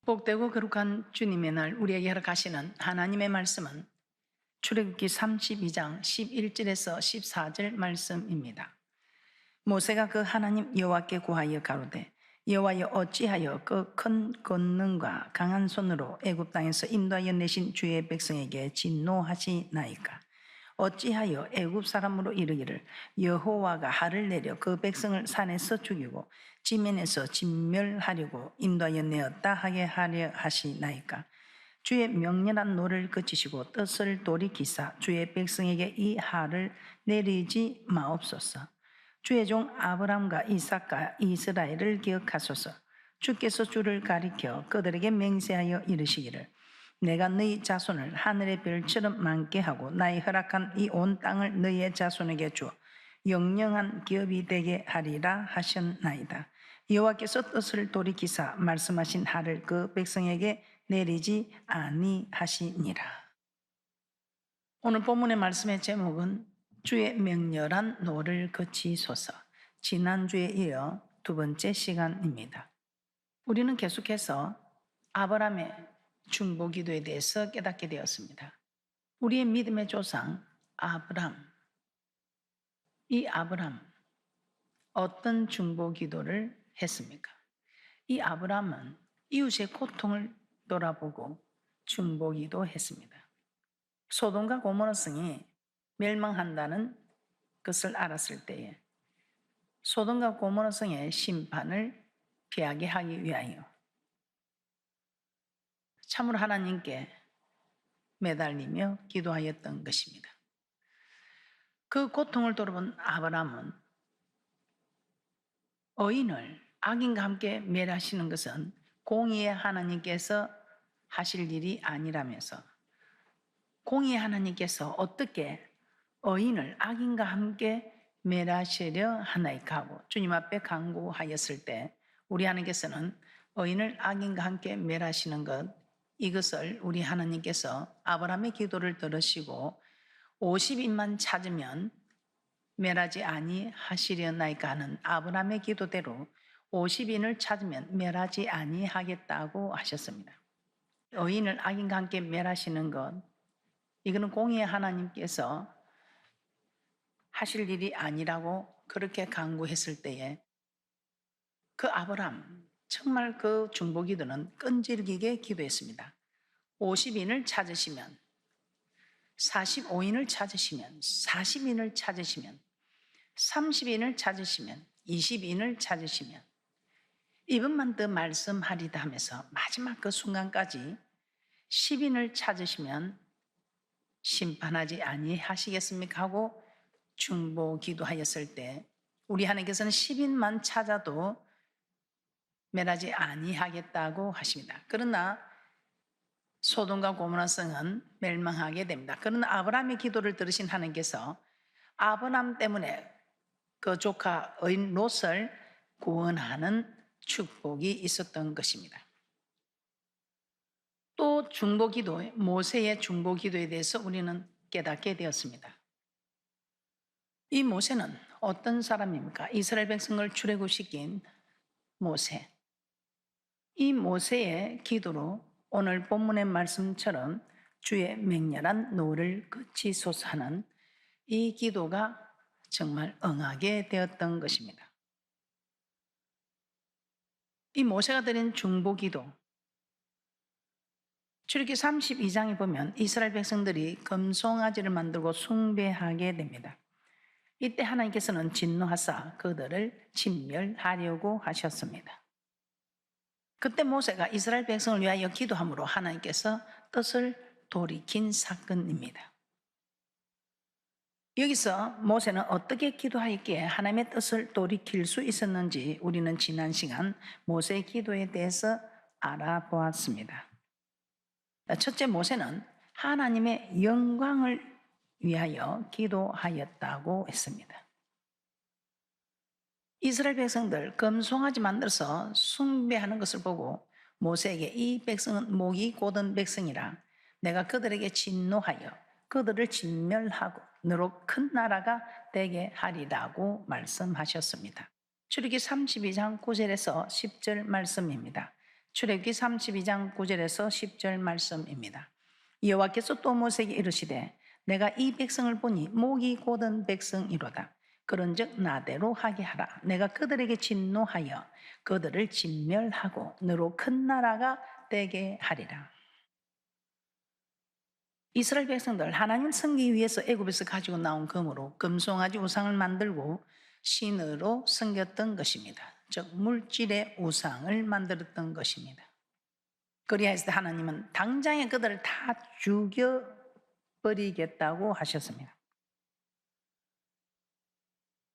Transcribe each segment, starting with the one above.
복되고 거룩한 주님의 날 우리에게 허락하시는 하나님의 말씀은 출애굽기 32장 11절에서 14절 말씀입니다. 모세가 그 하나님 여호와께 구하여 가로되 여호와여 어찌하여 그 큰 권능과 강한 손으로 애굽 땅에서 인도하여 내신 주의 백성에게 진노하시나이까. 어찌하여 애굽 사람으로 이르기를 여호와가 하를 내려 그 백성을 산에서 죽이고 지면에서 진멸하려고 인도하여 내었다 하게 하려 하시나이까. 주의 명렬한 노를 그치시고 뜻을 돌이키사 주의 백성에게 이 하를 내리지 마옵소서. 주의 종 아브람과 이삭과 이스라엘을 기억하소서. 주께서 주를 가리켜 그들에게 맹세하여 이르시기를 내가 너희 자손을 하늘의 별처럼 많게 하고 나의 허락한 이 온 땅을 너희의 자손에게 주어 영영한 기업이 되게 하리라 하셨나이다. 여호와께서 뜻을 돌이키사 말씀하신 하를 그 백성에게 내리지 아니하시니라. 오늘 본문의 말씀의 제목은 주의 명렬한 노를 그치소서. 지난주에 이어 두 번째 시간입니다. 우리는 계속해서 아브라함의 중보기도에 대해서 깨닫게 되었습니다. 우리의 믿음의 조상 아브라함, 이 아브라함 어떤 중보기도를 했습니까? 이 아브라함은 이웃의 고통을 돌아보고 중보기도했습니다. 소돔과 고모라 성이 멸망한다는 것을 알았을 때에 소돔과 고모라 성의 심판을 피하게 하기 위하여 참으로 하나님께 매달리며 기도하였던 것입니다. 그 고통을 돌아본 아브라함은 의인을 악인과 함께 멸하시는 것은 공의의 하나님께서 하실 일이 아니라면서 공의의 하나님께서 어떻게 의인을 악인과 함께 멸하시려 하나이까 하고 주님 앞에 간구하였을 때 우리 하나님께서는 의인을 악인과 함께 멸하시는 것, 이것을 우리 하나님께서 아브라함의 기도를 들으시고 50인만 찾으면 멸하지 아니하시려나이까 하는 아브라함의 기도대로 50인을 찾으면 멸하지 아니하겠다고 하셨습니다. 의인을 악인과 함께 멸하시는 것, 이거는 공의의 하나님께서 하실 일이 아니라고 그렇게 간구했을 때에 그 아브라함 정말 그 중보기도는 끈질기게 기도했습니다. 50인을 찾으시면 45인을 찾으시면 40인을 찾으시면 30인을 찾으시면 20인을 찾으시면 이번만 더 말씀하리다 하면서 마지막 그 순간까지 10인을 찾으시면 심판하지 아니하시겠습니까? 하고 중보 기도하였을 때 우리 하나님께서는 10인만 찾아도 멸하지 아니하겠다고 하십니다. 그러나 소돔과 고모라 성은 멸망하게 됩니다. 그러나 아브라함의 기도를 들으신 하나님께서 아브라함 때문에 그 조카 의인 롯을 구원하는 축복이 있었던 것입니다. 또 중보기도, 모세의 중보기도에 대해서 우리는 깨닫게 되었습니다. 이 모세는 어떤 사람입니까? 이스라엘 백성을 출애굽시킨 모세. 이 모세의 기도로 오늘 본문의 말씀처럼 주의 맹렬한 노를 그치소서 하는 이 기도가 정말 응하게 되었던 것입니다. 이 모세가 드린 중보기도, 출애굽기 32장에 보면 이스라엘 백성들이 금송아지를 만들고 숭배하게 됩니다. 이때 하나님께서는 진노하사 그들을 진멸하려고 하셨습니다. 그때 모세가 이스라엘 백성을 위하여 기도함으로 하나님께서 뜻을 돌이킨 사건입니다. 여기서 모세는 어떻게 기도하였기에 하나님의 뜻을 돌이킬 수 있었는지 우리는 지난 시간 모세의 기도에 대해서 알아보았습니다. 첫째, 모세는 하나님의 영광을 위하여 기도하였다고 했습니다. 이스라엘 백성들 금송아지 만들어서 숭배하는 것을 보고 모세에게 이 백성은 목이 곧은 백성이라 내가 그들에게 진노하여 그들을 진멸하고 너로 큰 나라가 되게 하리라고 말씀하셨습니다. 출애굽기 32장 9절에서 10절 말씀입니다. 출애굽기 32장 9절에서 10절 말씀입니다. 여호와께서 또 모세에게 이르시되 내가 이 백성을 보니 목이 곧은 백성이로다. 그런즉 나대로 하게 하라. 내가 그들에게 진노하여 그들을 진멸하고 너로 큰 나라가 되게 하리라. 이스라엘 백성들 하나님 섬기기 위해서 애굽에서 가지고 나온 금으로 금송아지 우상을 만들고 신으로 섬겼던 것입니다. 즉 물질의 우상을 만들었던 것입니다. 그리하여서 하나님은 당장에 그들을 다 죽여버리겠다고 하셨습니다.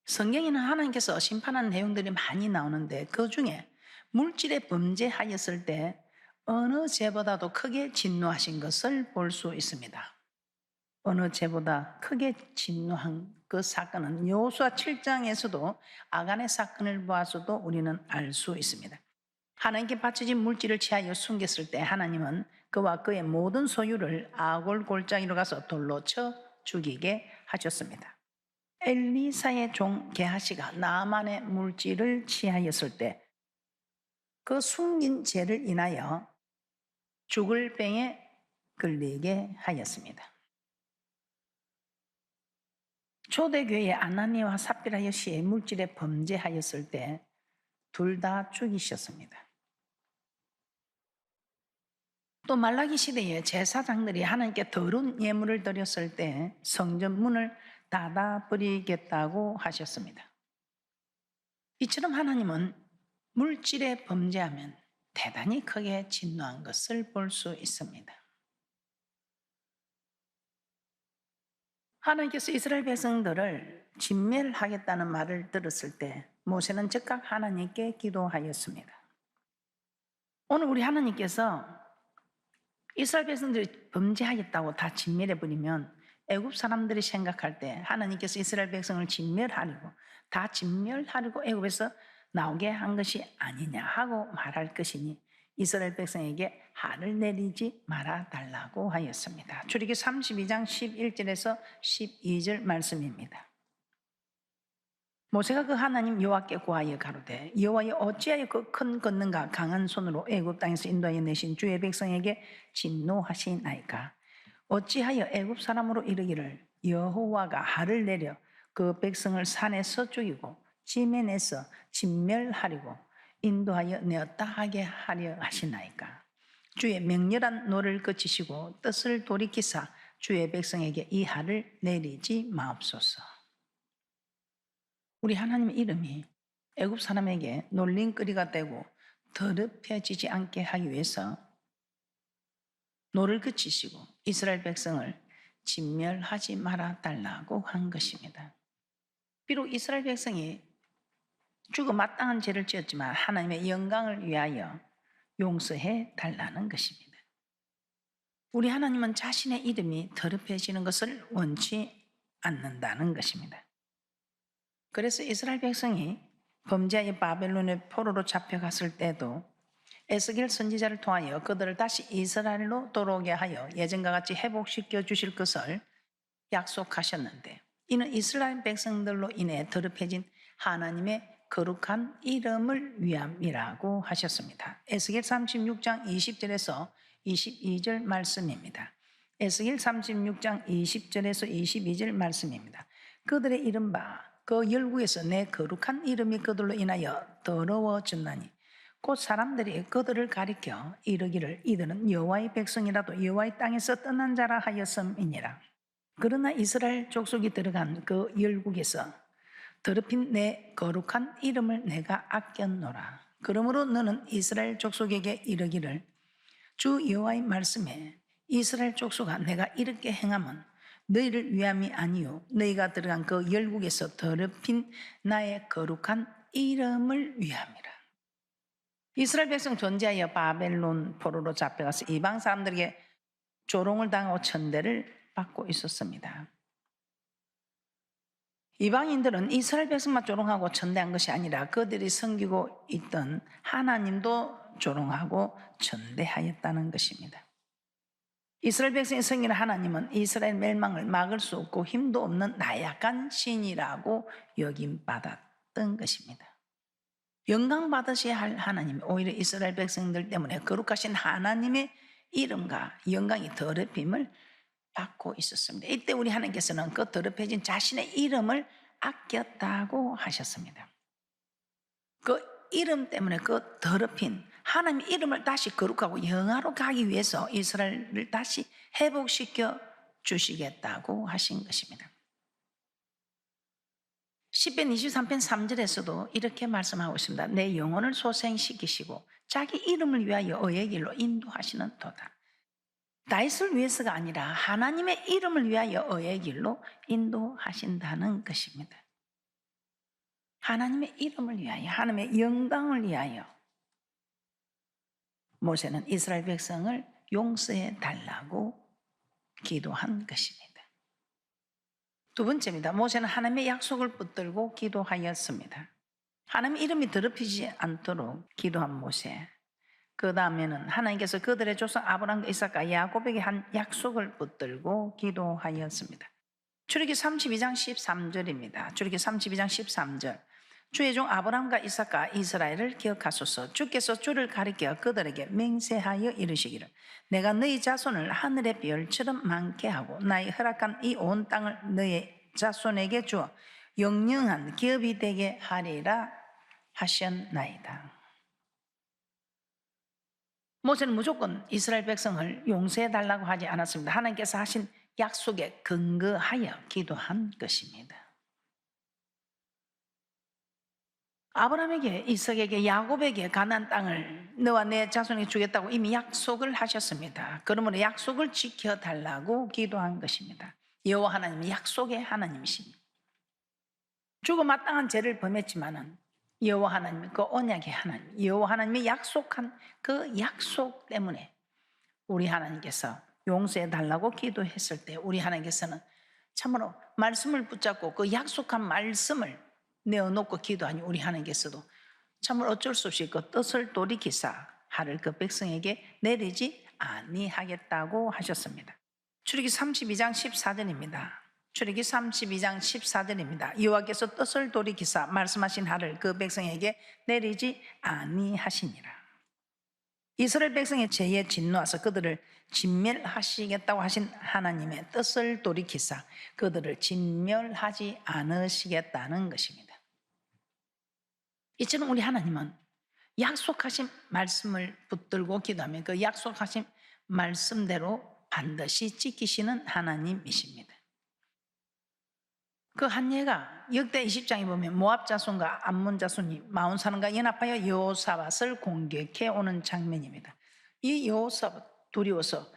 성경에는 하나님께서 심판하는 내용들이 많이 나오는데 그중에 물질에 범죄하였을 때 어느 죄보다도 크게 진노하신 것을 볼 수 있습니다. 어느 죄보다 크게 진노한 그 사건은 여호수아 7장에서도 아간의 사건을 보아서도 우리는 알 수 있습니다. 하나님께 바쳐진 물질을 취하여 숨겼을 때 하나님은 그와 그의 모든 소유를 아골 골짜기로 가서 돌로 쳐 죽이게 하셨습니다. 엘리사의 종 게하시가 나아만의 물질을 취하였을 때 그 숨긴 죄를 인하여 죽을 병에 걸리게 하였습니다. 초대교회의 아나니와 삽비라 여시의 물질에 범죄하였을 때 둘 다 죽이셨습니다. 또 말라기 시대에 제사장들이 하나님께 더러운 예물을 드렸을 때 성전 문을 닫아버리겠다고 하셨습니다. 이처럼 하나님은 물질에 범죄하면 대단히 크게 진노한 것을 볼 수 있습니다. 하나님께서 이스라엘 백성들을 진멸하겠다는 말을 들었을 때 모세는 즉각 하나님께 기도하였습니다. 오늘 우리 하나님께서 이스라엘 백성들이 범죄하겠다고 다 진멸해버리면 애굽 사람들이 생각할 때 하나님께서 이스라엘 백성을 진멸하려고 다 진멸하려고 애굽에서 나오게 한 것이 아니냐 하고 말할 것이니 이스라엘 백성에게 한을 내리지 말아 달라고 하였습니다. 출애굽기 32장 11절에서 12절 말씀입니다. 모세가 그 하나님 여호와께 구하여 가로되 여호와여 어찌하여 그 큰 권능과 강한 손으로 애굽 땅에서 인도하여 내신 주의 백성에게 진노하시나이까. 어찌하여 애굽 사람으로 이르기를 여호와가 하를 내려 그 백성을 산에서 죽이고 짐에 내서 진멸하려고 인도하여 내었다 하게 하려 하시나이까. 주의 맹렬한 노를 그치시고 뜻을 돌이키사 주의 백성에게 이 하를 내리지 마옵소서. 우리 하나님의 이름이 애굽 사람에게 놀림거리가 되고 더럽혀지지 않게 하기 위해서 노를 그치시고 이스라엘 백성을 진멸하지 말아 달라고 한 것입니다. 비록 이스라엘 백성이 죽어 마땅한 죄를 지었지만 하나님의 영광을 위하여 용서해 달라는 것입니다. 우리 하나님은 자신의 이름이 더럽혀지는 것을 원치 않는다는 것입니다. 그래서 이스라엘 백성이 범죄하여 바벨론의 포로로 잡혀갔을 때도 에스겔 선지자를 통하여 그들을 다시 이스라엘로 돌아오게 하여 예전과 같이 회복시켜 주실 것을 약속하셨는데 이는 이스라엘 백성들로 인해 더럽혀진 하나님의 거룩한 이름을 위함이라고 하셨습니다. 에스겔 36장 20절에서 22절 말씀입니다. 에스겔 36장 20절에서 22절 말씀입니다. 그들의 이른바 그 열국에서 내 거룩한 이름이 그들로 인하여 더러워졌나니 곧 사람들이 그들을 가리켜 이르기를 이들은 여호와의 백성이라도 여호와의 땅에서 떠난 자라 하였음이니라. 그러나 이스라엘 족속이 들어간 그 열국에서 더럽힌 내 거룩한 이름을 내가 아꼈노라. 그러므로 너는 이스라엘 족속에게 이르기를 주 여호와의 말씀에 이스라엘 족속아 내가 이렇게 행함은 너희를 위함이 아니요 너희가 들어간 그 열국에서 더럽힌 나의 거룩한 이름을 위함이라. 이스라엘 백성 존재하여 바벨론 포로로 잡혀가서 이방 사람들에게 조롱을 당하고 천대를 받고 있었습니다. 이방인들은 이스라엘 백성만 조롱하고 천대한 것이 아니라 그들이 섬기고 있던 하나님도 조롱하고 천대하였다는 것입니다. 이스라엘 백성이 섬기는 하나님은 이스라엘 멸망을 막을 수 없고 힘도 없는 나약한 신이라고 여김받았던 것입니다. 영광 받으셔야 할 하나님, 오히려 이스라엘 백성들 때문에 거룩하신 하나님의 이름과 영광이 더럽힘을 받고 있었습니다. 이때 우리 하나님께서는 그 더럽혀진 자신의 이름을 아꼈다고 하셨습니다. 그 이름 때문에 그 더럽힌 하나님의 이름을 다시 거룩하고 영화로 가기 위해서 이스라엘을 다시 회복시켜 주시겠다고 하신 것입니다. 시편 23편 3절에서도 이렇게 말씀하고 있습니다. 내 영혼을 소생시키시고 자기 이름을 위하여 의의 길로 인도하시는 도다. 다윗을 위해서가 아니라 하나님의 이름을 위하여 의의 길로 인도하신다는 것입니다. 하나님의 이름을 위하여, 하나님의 영광을 위하여 모세는 이스라엘 백성을 용서해 달라고 기도한 것입니다. 두 번째입니다. 모세는 하나님의 약속을 붙들고 기도하였습니다. 하나님 이름이 더럽히지 않도록 기도한 모세. 그 다음에는 하나님께서 그들의 조상 아브라함과 이삭과 야곱에게 한 약속을 붙들고 기도하였습니다. 출애굽기 32장 13절입니다. 출애굽기 32장 13절. 주의 종 아브라함과 이삭과 이스라엘을 기억하소서. 주께서 주를 가리켜 그들에게 맹세하여 이르시기를 내가 너희 자손을 하늘의 별처럼 많게 하고 나의 허락한 이 온 땅을 너희 자손에게 주어 영영한 기업이 되게 하리라 하셨나이다. 모세는 무조건 이스라엘 백성을 용서해 달라고 하지 않았습니다. 하나님께서 하신 약속에 근거하여 기도한 것입니다. 아브라함에게, 이삭에게, 야곱에게 가나안 땅을 너와 내 자손에게 주겠다고 이미 약속을 하셨습니다. 그러므로 약속을 지켜달라고 기도한 것입니다. 여호와 하나님은 약속의 하나님이십니다. 죽어 마땅한 죄를 범했지만은 여호와 하나님, 그 언약의 하나님, 여호와 하나님이 약속한 그 약속 때문에 우리 하나님께서 용서해 달라고 기도했을 때 우리 하나님께서는 참으로 말씀을 붙잡고 그 약속한 말씀을 내어놓고 기도하니 우리 하나님께서도 참으로 어쩔 수 없이 그 뜻을 돌이키사 하를 그 백성에게 내리지 아니하겠다고 하셨습니다. 출애굽기 32장 14절입니다. 출애굽기 32장 14절입니다. 여호와께서 뜻을 돌이키사 말씀하신 하를 그 백성에게 내리지 아니하시니라. 이스라엘 백성의 죄에 진노하서 그들을 진멸하시겠다고 하신 하나님의 뜻을 돌이키사 그들을 진멸하지 않으시겠다는 것입니다. 이처럼 우리 하나님은 약속하신 말씀을 붙들고 기도하면 그 약속하신 말씀대로 반드시 지키시는 하나님이십니다. 그 한 예가 역대 20장에 보면 모압 자손과 암몬 자손이 마온 사람과 연합하여 여호사밧을 공격해 오는 장면입니다. 이 여호사밧 두려워서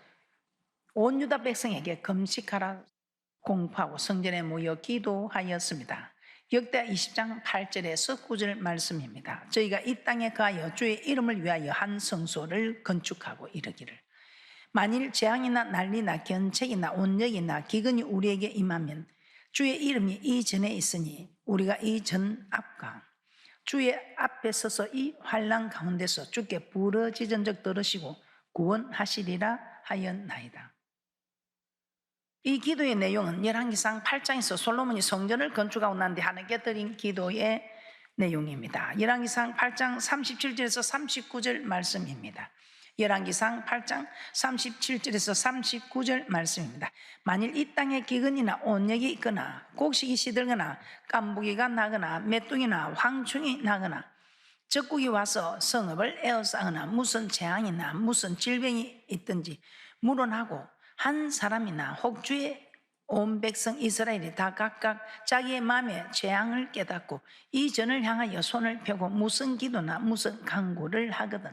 온 유다 백성에게 금식하라 공포하고 성전에 모여 기도하였습니다. 역대 20장 8절에서 9절 말씀입니다. 저희가 이 땅에 가하여 주의 이름을 위하여 한 성소를 건축하고 이르기를 만일 재앙이나 난리나 견책이나 온역이나 기근이 우리에게 임하면 주의 이름이 이 전에 있으니 우리가 이 전 앞과 주의 앞에 서서 이 환난 가운데서 주께 부르짖은즉 들으시고 구원하시리라 하였나이다. 이 기도의 내용은 열왕기상 8장에서 솔로몬이 성전을 건축하고 난 뒤 하나님께 드린 기도의 내용입니다. 열왕기상 8장 37절에서 39절 말씀입니다. 열왕기상 8장 37절에서 39절 말씀입니다. 만일 이 땅에 기근이나 온역이 있거나 곡식이 시들거나 깐부기가 나거나 메뚜기나 황충이 나거나 적국이 와서 성읍을 에워싸거나 무슨 재앙이나 무슨 질병이 있든지 물어나고 한 사람이나 혹 주의 온 백성 이스라엘이 다 각각 자기의 마음의 재앙을 깨닫고 이 전을 향하여 손을 펴고 무슨 기도나 무슨 간구를 하거든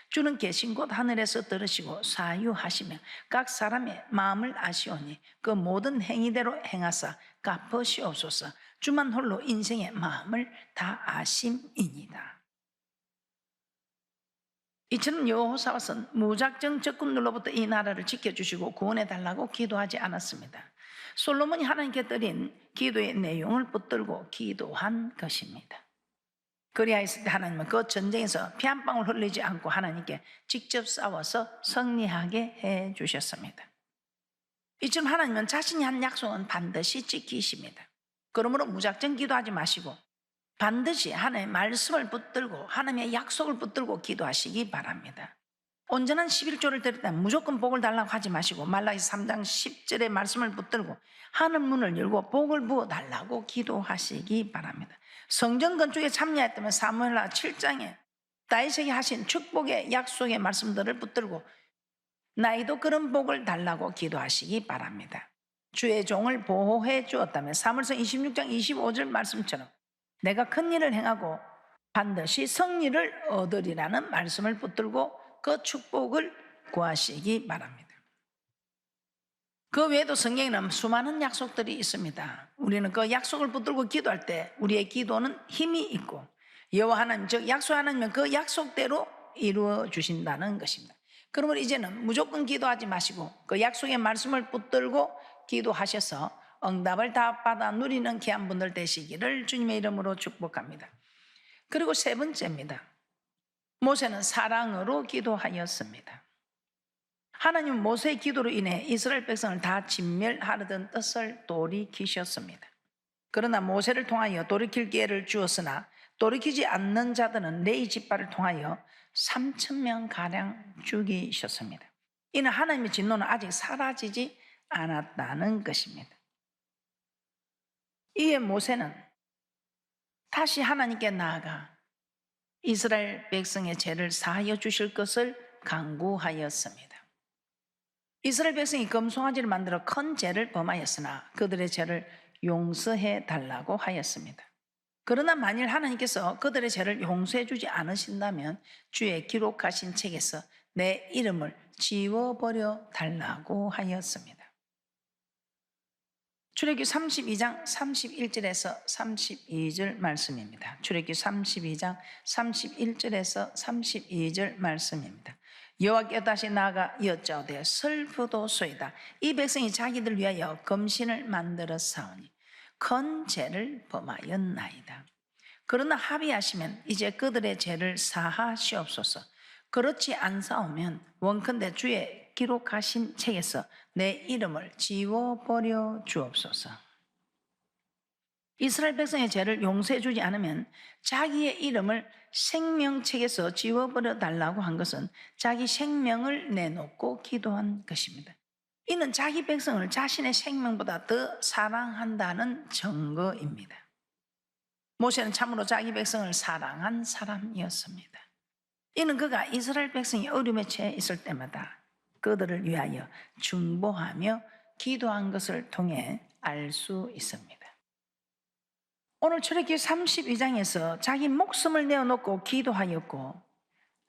주는 계신 곳 하늘에서 들으시고 사유하시며 각 사람의 마음을 아시오니 그 모든 행위대로 행하사 갚으시옵소서. 주만 홀로 인생의 마음을 다 아심이니이다. 이처럼 여호사밧은 무작정 적군들로부터 이 나라를 지켜주시고 구원해달라고 기도하지 않았습니다. 솔로몬이 하나님께 드린 기도의 내용을 붙들고 기도한 것입니다. 그리하였을 때 하나님은 그 전쟁에서 피 한 방울 흘리지 않고 하나님께 직접 싸워서 승리하게 해주셨습니다. 이처럼 하나님은 자신이 한 약속은 반드시 지키십니다. 그러므로 무작정 기도하지 마시고 반드시 하나님의 말씀을 붙들고 하나님의 약속을 붙들고 기도하시기 바랍니다. 온전한 11조를 드렸다면 무조건 복을 달라고 하지 마시고 말라기서 3장 10절의 말씀을 붙들고 하늘 문을 열고 복을 부어 달라고 기도하시기 바랍니다. 성전 건축에 참여했다면 사무엘하 7장에 다윗에게 하신 축복의 약속의 말씀들을 붙들고 나이도 그런 복을 달라고 기도하시기 바랍니다. 주의 종을 보호해 주었다면 사무엘서 26장 25절 말씀처럼 내가 큰 일을 행하고 반드시 승리를 얻으리라는 말씀을 붙들고 그 축복을 구하시기 바랍니다. 그 외에도 성경에는 수많은 약속들이 있습니다. 우리는 그 약속을 붙들고 기도할 때 우리의 기도는 힘이 있고 여호와 하나님 즉 약속 하나님은 그 약속대로 이루어 주신다는 것입니다. 그러므로 이제는 무조건 기도하지 마시고 그 약속의 말씀을 붙들고 기도하셔서 응답을 다 받아 누리는 귀한 분들 되시기를 주님의 이름으로 축복합니다. 그리고 세 번째입니다. 모세는 사랑으로 기도하였습니다. 하나님은 모세의 기도로 인해 이스라엘 백성을 다 진멸하려던 뜻을 돌이키셨습니다. 그러나 모세를 통하여 돌이킬 기회를 주었으나 돌이키지 않는 자들은 레위 지파를 통하여 3,000명가량 죽이셨습니다. 이는 하나님의 진노는 아직 사라지지 않았다는 것입니다. 이에 모세는 다시 하나님께 나아가 이스라엘 백성의 죄를 사하여 주실 것을 간구하였습니다. 이스라엘 백성이 금송아지를 만들어 큰 죄를 범하였으나 그들의 죄를 용서해 달라고 하였습니다. 그러나 만일 하나님께서 그들의 죄를 용서해 주지 않으신다면 주의 기록하신 책에서 내 이름을 지워버려 달라고 하였습니다. 출애굽기 32장 31절에서 32절 말씀입니다. 출애굽기 32장 31절에서 32절 말씀입니다. 여호와께 다시 나아가 여짜오되 슬프도소이다. 이 백성이 자기들 위하여 검신을 만들어 싸우니 큰 죄를 범하였나이다. 그러나 합의하시면 이제 그들의 죄를 사하시옵소서. 그렇지 않사오면 원컨대 주의 기록하신 책에서 내 이름을 지워버려 주옵소서. 이스라엘 백성의 죄를 용서해 주지 않으면 자기의 이름을 생명책에서 지워버려 달라고 한 것은 자기 생명을 내놓고 기도한 것입니다. 이는 자기 백성을 자신의 생명보다 더 사랑한다는 증거입니다. 모세는 참으로 자기 백성을 사랑한 사람이었습니다. 이는 그가 이스라엘 백성이 어려움에 처해 있을 때마다 그들을 위하여 중보하며 기도한 것을 통해 알 수 있습니다. 오늘 출애굽기 32장에서 자기 목숨을 내어놓고 기도하였고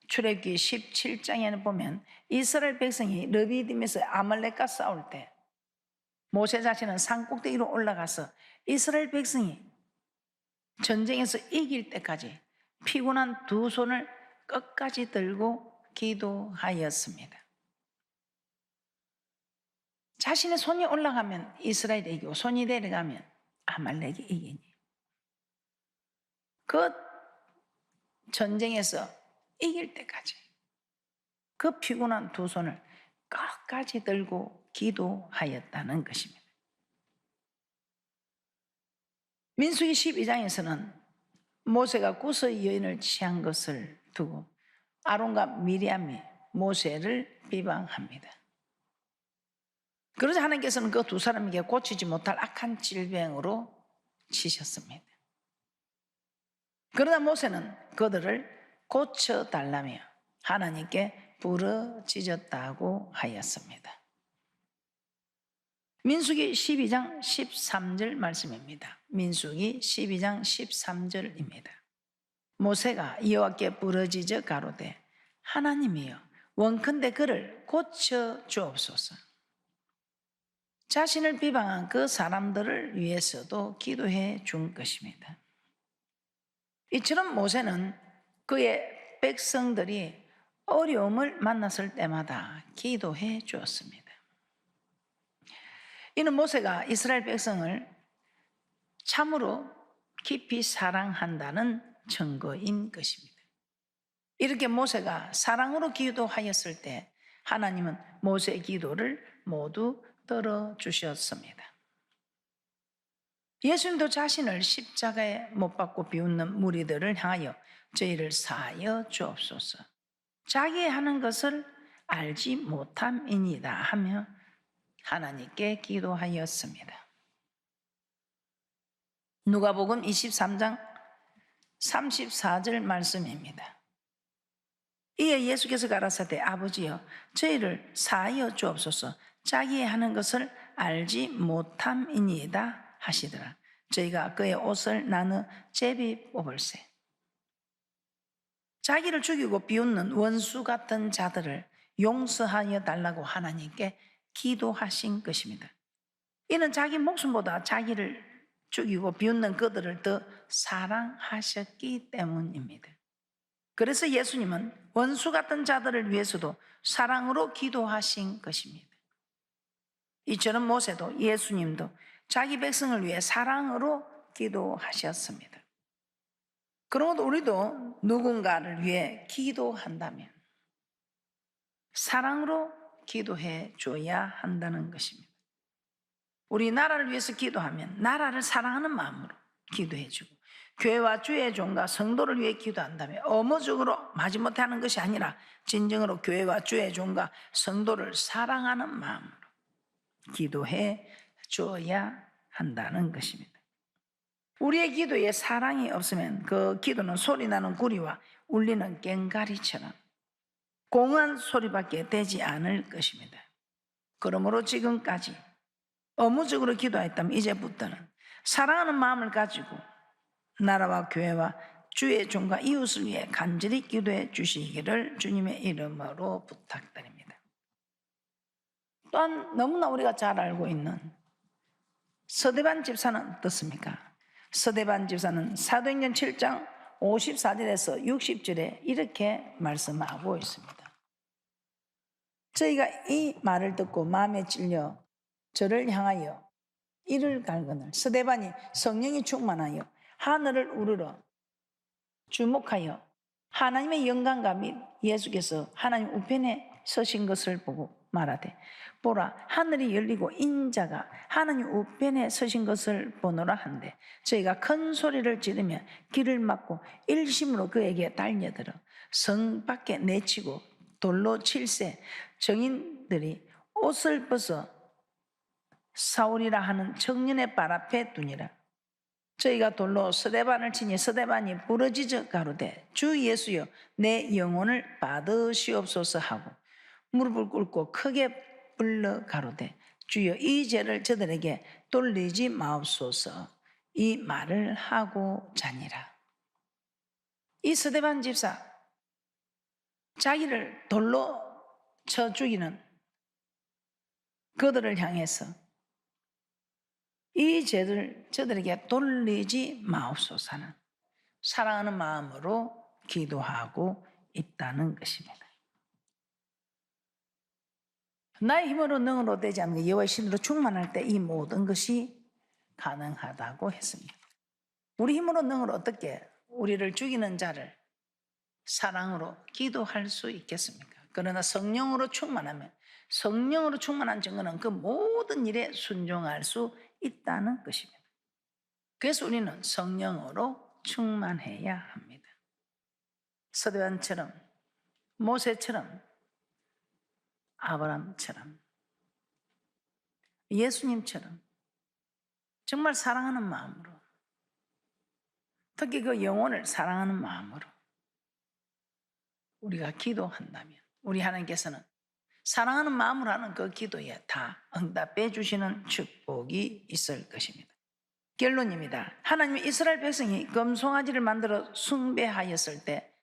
출애굽기 17장에는 보면 이스라엘 백성이 르비딤에서 아말렉과 싸울 때 모세 자신은 산 꼭대기로 올라가서 이스라엘 백성이 전쟁에서 이길 때까지 피곤한 두 손을 끝까지 들고 기도하였습니다. 자신의 손이 올라가면 이스라엘이 이기고 손이 내려가면 아말렉이 이기니 그 전쟁에서 이길 때까지 그 피곤한 두 손을 끝까지 들고 기도하였다는 것입니다. 민수기 12장에서는 모세가 구스의 여인을 취한 것을 두고 아론과 미리암이 모세를 비방합니다. 그러자 하나님께서는 그 두 사람에게 고치지 못할 악한 질병으로 치셨습니다. 그러나 모세는 그들을 고쳐달라며 하나님께 부르짖었다고 하였습니다. 민수기 12장 13절 말씀입니다. 민수기 12장 13절입니다. 모세가 여호와께 부르짖어 가로되 하나님이여 원컨대 그를 고쳐 주옵소서. 자신을 비방한 그 사람들을 위해서도 기도해 준 것입니다. 이처럼 모세는 그의 백성들이 어려움을 만났을 때마다 기도해 주었습니다. 이는 모세가 이스라엘 백성을 참으로 깊이 사랑한다는 증거인 것입니다. 이렇게 모세가 사랑으로 기도하였을 때 하나님은 모세의 기도를 모두 들어주셨습니다. 예수님도 자신을 십자가에 못 박고 비웃는 무리들을 향하여 저희를 사하여 주옵소서. 자기 하는 것을 알지 못함이니이다 하며 하나님께 기도하였습니다. 누가복음 23장 34절 말씀입니다. 이에 예수께서 가라사대 아버지여 저희를 사하여 주옵소서. 자기 하는 것을 알지 못함이니이다 하시더라. 저희가 그의 옷을 나누어 제비 뽑을세. 자기를 죽이고 비웃는 원수 같은 자들을 용서하여 달라고 하나님께 기도하신 것입니다. 이는 자기 목숨보다 자기를 죽이고 비웃는 그들을 더 사랑하셨기 때문입니다. 그래서 예수님은 원수 같은 자들을 위해서도 사랑으로 기도하신 것입니다. 이처럼 모세도 예수님도 자기 백성을 위해 사랑으로 기도하셨습니다. 그러므로 우리도 누군가를 위해 기도한다면 사랑으로 기도해 줘야 한다는 것입니다. 우리 나라를 위해서 기도하면 나라를 사랑하는 마음으로 기도해 주고, 교회와 주의 종과 성도를 위해 기도한다면 업무적으로 마지못해 하는 것이 아니라 진정으로 교회와 주의 종과 성도를 사랑하는 마음으로 기도해 줘야 한다는 것입니다. 우리의 기도에 사랑이 없으면 그 기도는 소리나는 구리와 울리는 꽹과리처럼 공허한 소리밖에 되지 않을 것입니다. 그러므로 지금까지 업무적으로 기도했다면 이제부터는 사랑하는 마음을 가지고 나라와 교회와 주의 종과 이웃을 위해 간절히 기도해 주시기를 주님의 이름으로 부탁드립니다. 또한 너무나 우리가 잘 알고 있는 서대반 집사는 어떻습니까? 서대반 집사는 사도행전 7장 54절에서 60절에 이렇게 말씀하고 있습니다. 저희가 이 말을 듣고 마음에 찔려 저를 향하여 이를 갈거늘 서대반이 성령이 충만하여 하늘을 우러러 주목하여 하나님의 영광과 및 예수께서 하나님 우편에 서신 것을 보고 말하되 보라 하늘이 열리고 인자가 하나님 우편에 서신 것을 보노라 한데 저희가 큰 소리를 지르며 길을 막고 일심으로 그에게 달려들어 성 밖에 내치고 돌로 칠세 정인들이 옷을 벗어 사울이라 하는 청년의 발 앞에 두니라. 저희가 돌로 서대반을 치니 서대반이 부러지져 가로되 주 예수여 내 영혼을 받으시옵소서 하고 무릎을 꿇고 크게 불러 가로되 주여 이 죄를 저들에게 돌리지 마옵소서 이 말을 하고 자니라. 이 서대반 집사 자기를 돌로 쳐 죽이는 그들을 향해서 이 죄를 저들에게 돌리지 마옵소서 하는 사랑하는 마음으로 기도하고 있다는 것입니다. 나의 힘으로 능으로 되지 않는 여호와의 신으로 충만할 때 이 모든 것이 가능하다고 했습니다. 우리 힘으로 능으로 어떻게 우리를 죽이는 자를 사랑으로 기도할 수 있겠습니까? 그러나 성령으로 충만하면 성령으로 충만한 증거는 그 모든 일에 순종할 수 있다는 것입니다. 그래서 우리는 성령으로 충만해야 합니다. 서대반처럼 모세처럼 아브라함처럼 예수님처럼 정말 사랑하는 마음으로 특히 그 영혼을 사랑하는 마음으로 우리가 기도한다면 우리 하나님께서는 사랑하는 마음으로 하는 그 기도에 다 응답해 주시는 축복이 있을 것입니다. 결론입니다. 하나님이 이스라엘 백성이 금송아지를 만들어 숭배하였을 때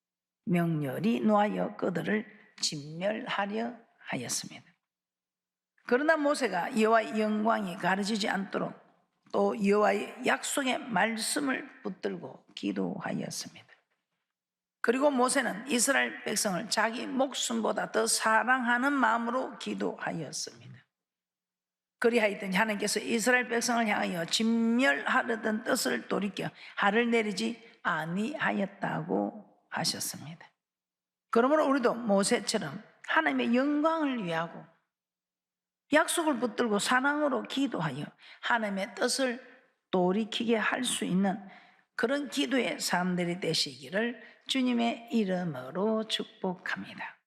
명렬히 노하여 그들을 진멸하려 하였습니다. 그러나 모세가 여호와의 영광이 가려지지 않도록 또 여호와의 약속의 말씀을 붙들고 기도하였습니다. 그리고 모세는 이스라엘 백성을 자기 목숨보다 더 사랑하는 마음으로 기도하였습니다. 그리하였더니 하나님께서 이스라엘 백성을 향하여 진멸하려던 뜻을 돌이켜 하를 내리지 아니하였다고 하셨습니다. 그러므로 우리도 모세처럼 하나님의 영광을 위하고 약속을 붙들고 사랑으로 기도하여 하나님의 뜻을 돌이키게 할 수 있는 그런 기도의 사람들이 되시기를 주님의 이름으로 축복합니다.